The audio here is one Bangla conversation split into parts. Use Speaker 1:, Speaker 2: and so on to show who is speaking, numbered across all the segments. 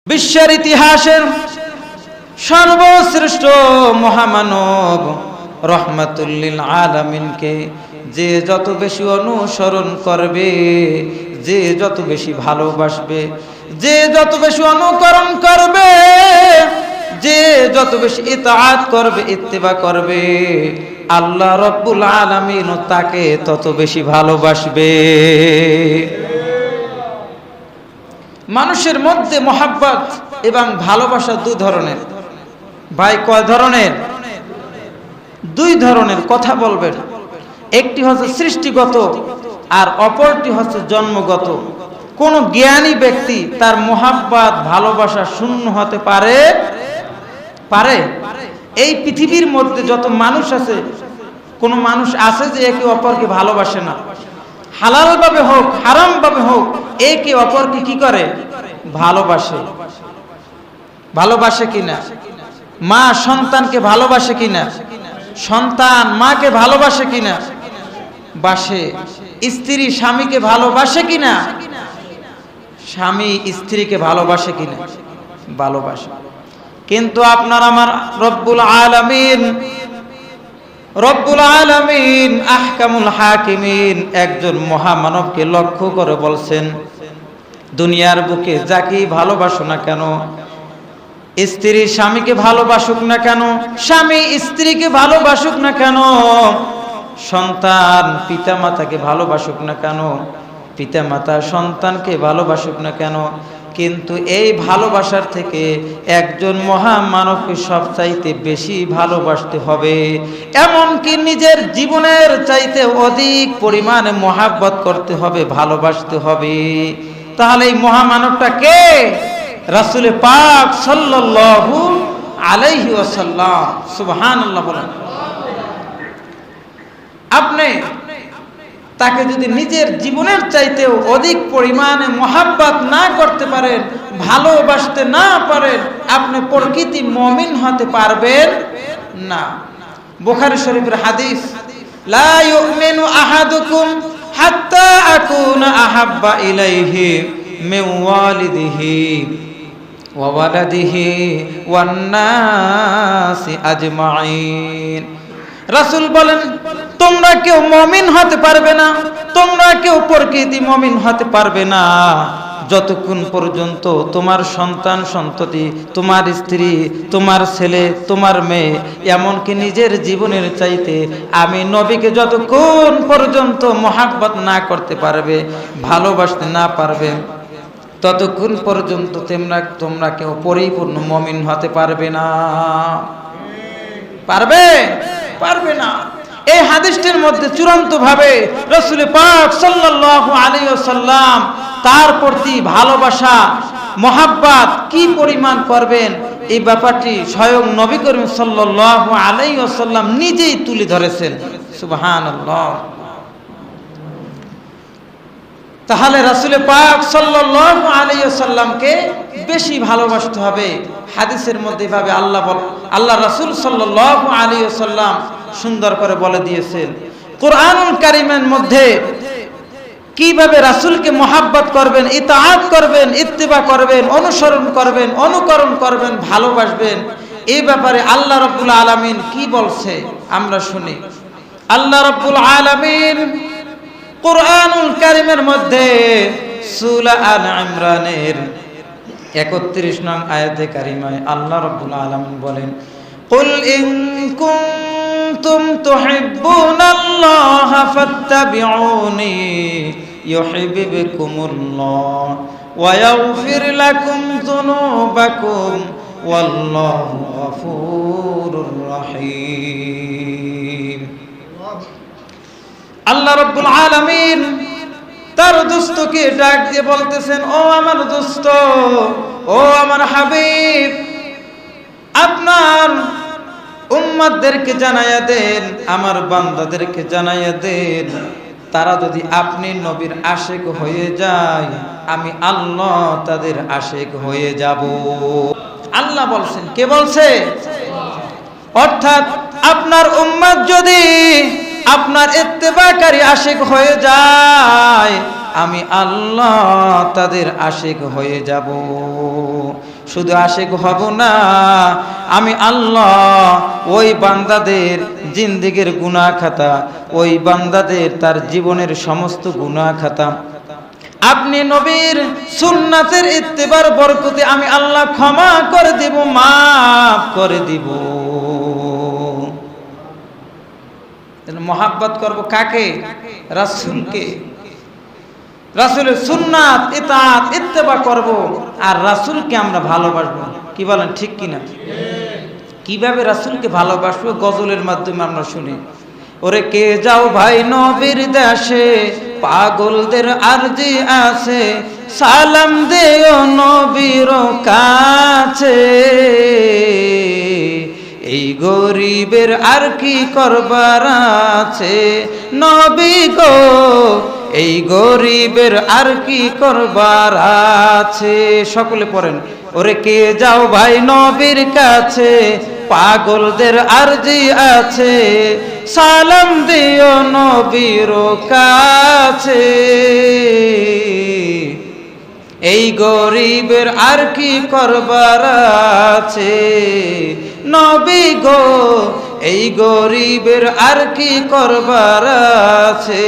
Speaker 1: বিশ্বের ইতিহাসের সর্বশ্রেষ্ঠ মহামানব রহমাতুল লিল আলামিনকে যে যত বেশি অনুসরণ করবে, যে যত বেশি ভালোবাসবে, যে যত বেশি অনুকরণ করবে, যে যত বেশি ইতাআত করবে, ইত্তেবা করবে, আল্লাহ রাব্বুল আলামিন তাকে তত বেশি ভালোবাসবে। মানুষের মধ্যে মহাব্বত এবং ভালোবাসা দুই ধরনের। ভাই কয় ধরনের? দুই ধরনের। কথা বলবেন। একটি হচ্ছে সৃষ্টিগত আর অপরটি হচ্ছে জন্মগত। কোন জ্ঞানী ব্যক্তি তার মহাব্বত ভালোবাসা শূন্য হতে পারে? এই পৃথিবীর মধ্যে যত মানুষ আছে, কোন মানুষ আছে যে একে অপরকে ভালোবাসে না? হালাল ভাবে হোক হারাম ভাবে হোক একে অপরকে কি করে? ভালোবাসে। ভালোবাসে কিনা? মা সন্তানকে ভালোবাসে কিনা? সন্তান মাকে ভালোবাসে কিনা? বাসে। স্ত্রী স্বামীকে ভালোবাসে কিনা? স্বামী স্ত্রীকে ভালোবাসে কিনা? ভালোবাসে। কিন্তু আপনার আমার রব্বুল আলামিন আহকামুল হাকিমিন একজন মহামানবকে লক্ষ্য করে বলছেন, দুনিয়ার বুকে যাকেই ভালোবাসো না কেন, স্ত্রী স্বামীকে ভালোবাসুক না কেন, স্বামী স্ত্রীকে ভালোবাসুক না কেন, সন্তান পিতামাতাকে ভালোবাসুক না কেন, পিতামাতা সন্তানকে ভালোবাসুক না কেন, কিন্তু এই ভালোবাসার থেকে একজন মহামানবকে সবচাইতে বেশি ভালোবাসতে হবে, এমনকি নিজের জীবনের চাইতে অধিক পরিমাণে মহাব্বত করতে হবে, ভালোবাসতে হবে। তাহলে এই মহামানবটা কে? রাসূল পাক সাল্লাল্লাহু আলাইহি ওয়াসাল্লাম। সুবহানাল্লাহ বলেন। আপনি তাকে যদি নিজের জীবনের চাইতেও অধিক পরিমাণে মহাব্বত না করতে পারেন, ভালোবাসতে না পারেন, আপনি প্রকৃতি মুমিন হতে পারবেন না। বুখারী শরীফের হাদিস, লা ইউমিনু আহাদুকুম হাত্তা আকুনা আহাব্বা ইলাইহি মিন ওয়ালিদিহি ওয়া ওয়ালাদিহি ওয়ান নাসি আজমাইন। রাসূল বলেন, তোমরা কেউ মুমিন হতে পারবে না, তোমরা কেউ প্রকৃতি মুমিন হতে পারবে না যতক্ষণ পর্যন্ত তোমার সন্তান সন্ততি, তোমার স্ত্রী, তোমার ছেলে, তোমার মেয়ে, এমনকি নিজের জীবনের চাইতে আমি নবীকে যতক্ষণ পর্যন্ত মহাব্বত না করতে পারবে, ভালোবাসতে না পারবে, ততক্ষণ পর্যন্ত তোমরা কেউ পরিপূর্ণ মুমিন হতে পারবে না। পারবে না। এই হাদিসটির মধ্যে চূড়ান্ত ভাবে রাসূল পাক সাল্লাল্লাহু আলাইহি ওয়াসাল্লাম তার প্রতি ভালোবাসা মহাব্বত কি পরিমাণ করবেন এই ব্যাপারটি স্বয়ং নবী করিম সাল্লাল্লাহু আলাইহি ওয়াসাল্লাম নিজেই তুলে ধরেছেন। সুবহানাল্লাহ। তাহলে রাসূল পাক সাল্লাল্লাহু আলাইহি ওয়াসাল্লামকে বেশি ভালোবাসতে হবে। হাদিসের মধ্যে ভাবে আল্লাহ রাসূল সাল্লাল্লাহু আলাইহি ওয়াসাল্লাম সুন্দর করে বলে দিয়েছেন। কুরআনুল কারীমের মধ্যে কিভাবে রাসূলকে মহাব্বত করবেন, ইতাআত করবেন, ইত্তিবা করবেন, অনুসরণ করবেন, অনুকরণ করবেন, ভালোবাসবেন, এই ব্যাপারে আল্লাহ রাব্বুল আলামিন কি বলছে আমরা শুনি। আল্লাহ রাব্বুল আলামিন কুরআনুল কারীমের মধ্যে সূরা আল ইমরানের 31 নং আয়াতে কারিমায় আল্লাহ রাব্বুল আলামিন বলেন, কুল ইন কুনতুম তুহিব্বুনাল্লাহা ফাত্তাবিউনি ইউহিব্বুকুমুল্লাহ ওয়া ইয়াগফির লাকুম যুনুবাকুম ওয়াল্লাহু গফুরুর রহিম। আল্লাহ রাব্বুল আলামিন তার দোস্তকে ডাক দিয়ে বলতেছেন, ও আমার দোস্ত, ও আমার হাবিব, আপনার উম্মতদেরকে জানাইয়া দেন, আমার বান্দাদেরকে জানাইয়া দেন, তারা যদি আপনি নবীর আশিক হয়ে যায়, আমি আল্লাহ তাদের আশিক হয়ে যাব। আল্লাহ বলছেন। কে বলছে? অর্থাৎ আপনার উম্মত যদি আপনার ইত্তেবাকারী আশিক হয়ে যায়, আমি আল্লাহ তাদের আশিক হয়ে যাব। শুধু আশিক হব না, আমি আল্লাহ ওই বান্দাদের জিন্দেগির গুনাহ খাতা, ওই বান্দাদের তার জীবনের সমস্ত গুনাহ খাতা আপনি নবীর সুন্নাতের ইত্তেবার বরকতে আমি আল্লাহ ক্ষমা করে দিব, মাফ করে দিব। মহাব্বত করব কাকে? রাসূলকে। রাসূলের সুন্নাত ইতাআত ইত্তেবা করব, আর রাসূলকে আমরা ভালোবাসবো। কি বলেন, ঠিক কিনা? কিভাবে রাসূলকে ভালোবাসবো? গজলের মাধ্যমে আমরা শুনি। ওরে কে যাও ভাই নবীর দেশে, পাগলদের আরজি আছে, সালাম দেও নবীর কাছে। এই গরিবের আর কি করবার আছে, নবী গো এই গরিবের আর কি করবার আছে। সকলে পড়েন, ওরে কে যাও ভাই নবীর কাছে, পাগলদের আরজি আছে, সালাম দিও নবীর কাছে। এই গরিবের আর কি করবার আছে, নবী গো এই গরিবের আর কি করবার আছে।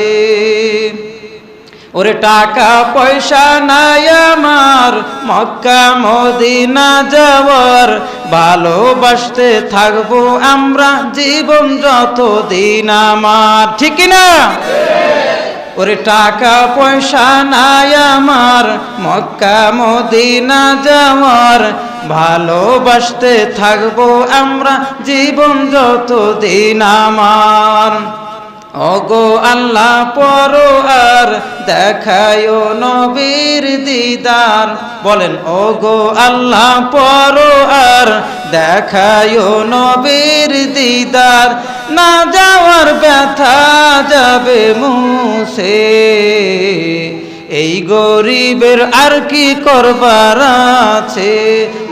Speaker 1: ওরে টাকা পয়সা নাই আমার, মক্কা মদিনা যাওয়ার, ভালোবাসতে থাকবো আমরা জীবন যতদিন আমার। ঠিক না? ওরে টাকা পয়সা নাই আমার, মক্কা মদিনা যাওয়ার, ভালোবাসতে থাকবো আমরা জীবন যতদিন আমার। ওগো আল্লাহ পরো আর দেখায়ো নবীর দিদার। বলেন, ওগো আল্লাহ পরো আর দেখায়ো নবীর দিদার, না যাওয়ার ব্যথা যাবে মুছে। এই গরিবের আর কি করবার আছে,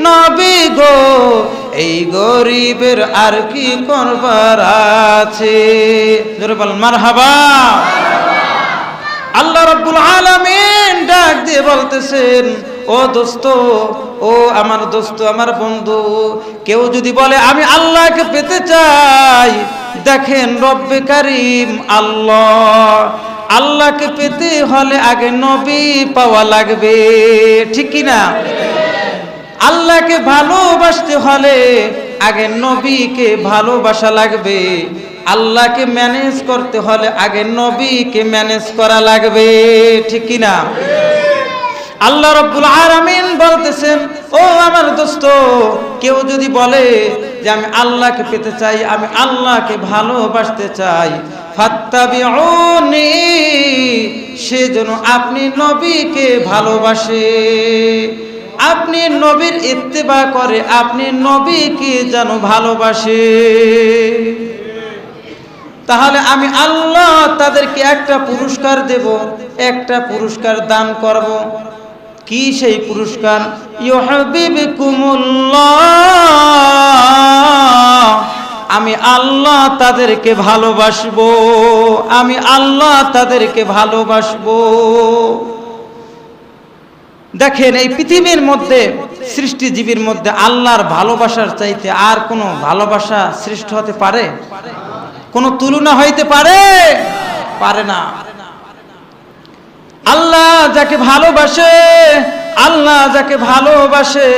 Speaker 1: নবী গো এই গরিবের আর কি করবার আছে। জোরে বলেন মারহাবা। আল্লাহ রাব্বুল আলামিন ডাক দিয়ে বলতেছেন, ও দোস্ত, ও আমার দোস্ত, আমার বন্ধু, কেউ যদি বলে আমি আল্লাহকে পেতে চাই, দেখেন রব্বে কারীম আল্লাহ, আল্লাহকে পেতে হলে আগে নবী পাওয়া লাগবে। ঠিক কি না? আল্লাহকে ভালোবাসতে হলে আগে নবীকে ভালোবাসা লাগবে। আল্লাহকে ম্যানেজ করতে হলে আগে নবীকে ম্যানেজ করা লাগবে। ঠিক কি না? আল্লাহ রাব্বুল আলামিন বলতেছেন, ও আমার দোস্ত, কেউ যদি বলে যে আমি আল্লাহকে পেতে চাই, আমি আল্লাহকে ভালোবাসতে চাই, ফাত্তাবিউনি, সেজন্য আপনি নবীকে ভালোবাসে, আপনি নবীর ইত্তেবা করে, আপনি নবীকে যেন ভালোবাসে। তাহলে আমি আল্লাহ তাদেরকে একটা পুরস্কার দেব, একটা পুরস্কার দান করব। কি সেই পুরস্কার? ইউহিব্বুকুমুল্লাহ, আমি আল্লাহ তাদেরকে ভালোবাসবো, আমি আল্লাহ তাদেরকে ভালোবাসবো। দেখেন, এই পৃথিবীর মধ্যে সৃষ্টিজীবীর মধ্যে আল্লাহর ভালোবাসার চাইতে আর কোনো ভালোবাসা সৃষ্টি হতে পারে? কোনো তুলনা হইতে পারে? পারে না। আল্লাহ যাকে ভালোবাসে, আল্লাহ যাকে ভালোবাসে,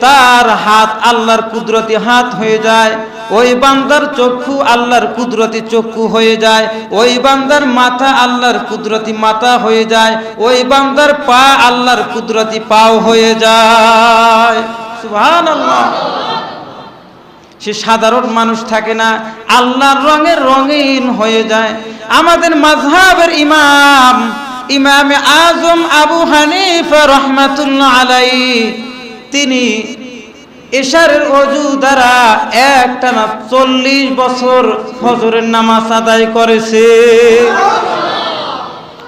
Speaker 1: তার হাত আল্লাহর কুদরতি হাত হয়ে যায়, ওই বান্দার চক্ষু আল্লাহর কুদরতি চক্ষু হয়ে যায়, ওই বান্দার মাথা আল্লাহর কুদরতি মাথা হয়ে যায়, ওই বান্দার পা আল্লাহর কুদরতি পাও হয়ে যায়। সুবহানাল্লাহ। সে সাধারণ মানুষ থাকে না, আল্লাহর রঙের রঙিন হয়ে যায়। আমাদের মাযহাবের ইমাম, ইমামে আজম আবু হানিফা রাহমাতুল্লাহ আলাইহি, তিনি এশারের ওযু দ্বারা একটানা 40 বছর ফজরের নামাজ আদায় করেছে।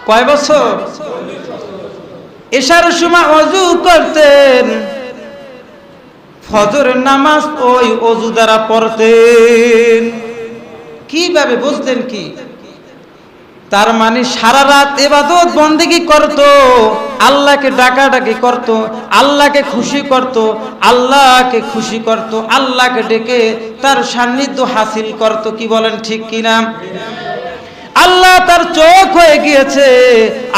Speaker 1: কয় বছর? এশারের সময় ওযু করতেন, ফজরের নামাজ ওই ওযু দ্বারা পড়তেন। কিভাবে বুঝতেন? কি তার মানে সারা রাত ইবাদত বন্দেগী করত, আল্লাহকে ডাকাডাকি করত, আল্লাহকে খুশি করত, আল্লাহকে খুশি করত, আল্লাহকে ডেকে তার সান্নিধ্য হাসিল করত। কি বলেন ঠিক কিনা? আল্লাহ তার চোখ হয়ে গিয়েছে,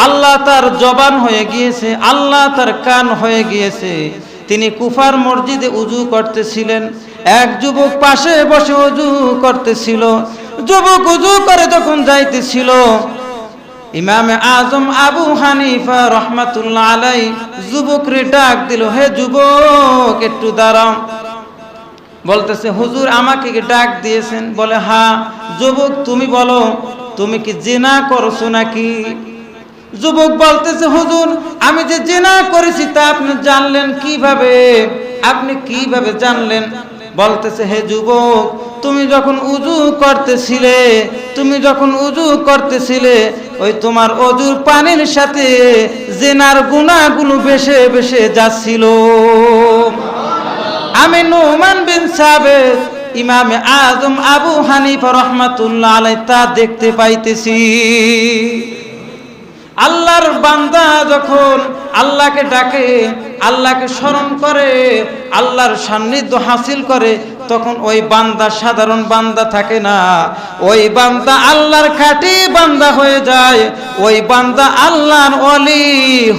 Speaker 1: আল্লাহ তার জবান হয়ে গিয়েছে, আল্লাহ তার কান হয়ে গিয়েছে। তিনি কুফার মসজিদে উজু করতেছিলেন, এক যুবক পাশে বসে উজু করতেছিল। যুবক উজু করে যখন যাইতেছিল, ইমামে আজম আবু হানিফা রহমাতুল্লাহ আলাই যুবকরে ডাক দিল, হে যুবক একটু দাঁড়াও। বলতেছে, হুজুর আমাকে কি ডাক দিয়েছেন? বলে, হ্যাঁ। যুবক তুমি বলো, তুমি কি জিনা করছো নাকি? যুবক বলতেছে, হুজুর আমি যে জিনা করেছি তা আপনি জানলেন কিভাবে? আপনি কিভাবে জানলেন? বলতেছে, হে যুবক তুমি যখন উজু করতেছিলে ওই তোমার অজুর পানির সাথে জিনার গুনাহগুলো বেশে বেশে যাচ্ছিল। আমি নুমান বিন সাবিত ইমামে আজম আবু হানিফা রহমাতুল্লাহ আলাইহি তা দেখতে পাইতেছি। আল্লাহর বান্দা যখন আল্লাহকে ডাকে, আল্লাহকে স্মরণ করে, আল্লাহর সান্নিধ্য হাসিল করে, তখন ওই বান্দা সাধারণ বান্দা থাকে না, ওই বান্দা আল্লাহর খাঁটি বান্দা হয়ে যায়, ওই বান্দা আল্লাহর ওলি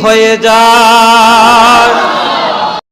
Speaker 1: হয়ে যায়।